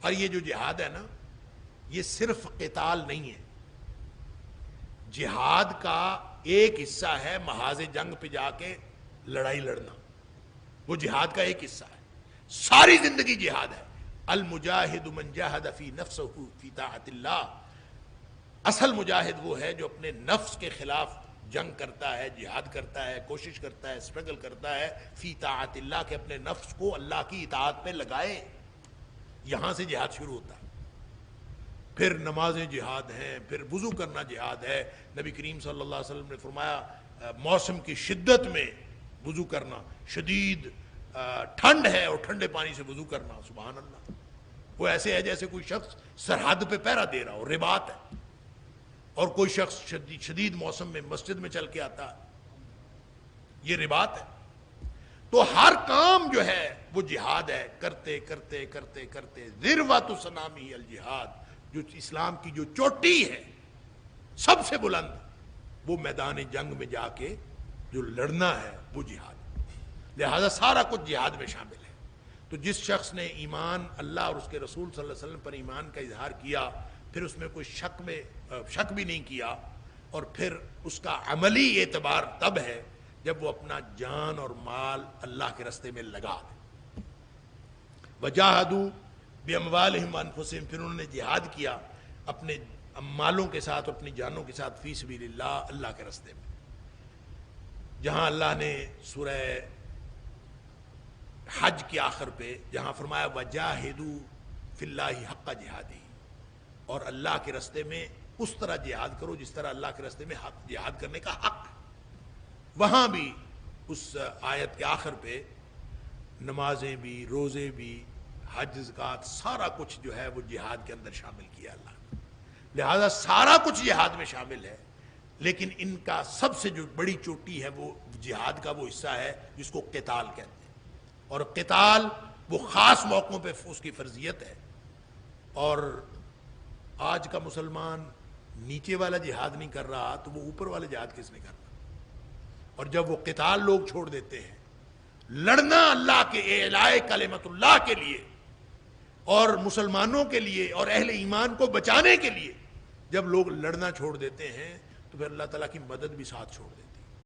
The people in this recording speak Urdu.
اور یہ جو جہاد ہے نا، یہ صرف قتال نہیں ہے، جہاد کا ایک حصہ ہے محاذ جنگ پہ جا کے لڑائی لڑنا، وہ جہاد کا ایک حصہ ہے، ساری زندگی جہاد ہے۔ المجاہد من جاہد فی نفسہ فی طاعت اللہ، اصل مجاہد وہ ہے جو اپنے نفس کے خلاف جنگ کرتا ہے، جہاد کرتا ہے، کوشش کرتا ہے، اسٹرگل کرتا ہے فی طاعت اللہ، کہ اپنے نفس کو اللہ کی اطاعت پہ لگائے۔ یہاں سے جہاد شروع ہوتا ہے، پھر نمازیں جہاد ہیں، پھر وضو کرنا جہاد ہے۔ نبی کریم صلی اللہ علیہ وسلم نے فرمایا موسم کی شدت میں وضو کرنا، شدید ٹھنڈ ہے اور ٹھنڈے پانی سے وضو کرنا، سبحان اللہ، وہ ایسے ہے جیسے کوئی شخص سرحد پہ پہرا دے رہا ہو، رباط ہے، اور کوئی شخص شدید موسم میں مسجد میں چل کے آتا ہے، یہ رباط ہے۔ تو ہر کام جو ہے وہ جہاد ہے، کرتے کرتے کرتے کرتے ذروۃ سنامہ الجہاد، جو اسلام کی جو چوٹی ہے سب سے بلند، وہ میدان جنگ میں جا کے جو لڑنا ہے وہ جہاد ہے۔ لہذا سارا کچھ جہاد میں شامل ہے۔ تو جس شخص نے ایمان اللہ اور اس کے رسول صلی اللہ علیہ وسلم پر ایمان کا اظہار کیا، پھر اس میں کوئی شک بھی نہیں کیا، اور پھر اس کا عملی اعتبار تب ہے جب وہ اپنا جان اور مال اللہ کے راستے میں لگا دے۔ وجاہدوا باموالہم وانفسہم، پھر انہوں نے جہاد کیا اپنے مالوں کے ساتھ، اپنی جانوں کے ساتھ، فی سبیل اللہ، اللہ کے راستے میں۔ جہاں اللہ نے سورہ حج کے آخر پہ جہاں فرمایا وجاہدوا فی اللہ حق جہادہ، اور اللہ کے راستے میں اس طرح جہاد کرو جس طرح اللہ کے راستے میں جہاد کرنے کا حق ہے، وہاں بھی اس آیت کے آخر پہ نمازیں بھی، روزے بھی، حج، زکوٰۃ، سارا کچھ جو ہے وہ جہاد کے اندر شامل کیا اللہ نے۔ لہذا سارا کچھ جہاد میں شامل ہے، لیکن ان کا سب سے جو بڑی چوٹی ہے وہ جہاد کا وہ حصہ ہے جس کو قتال کہتے ہیں، اور قتال وہ خاص موقعوں پہ اس کی فرضیت ہے۔ اور آج کا مسلمان نیچے والا جہاد نہیں کر رہا تو وہ اوپر والا جہاد کس نے کرنا؟ اور جب وہ قتال لوگ چھوڑ دیتے ہیں، لڑنا اللہ کے اعلاء کلمت اللہ کے لیے اور مسلمانوں کے لیے اور اہل ایمان کو بچانے کے لیے، جب لوگ لڑنا چھوڑ دیتے ہیں تو پھر اللہ تعالیٰ کی مدد بھی ساتھ چھوڑ دیتے ہیں۔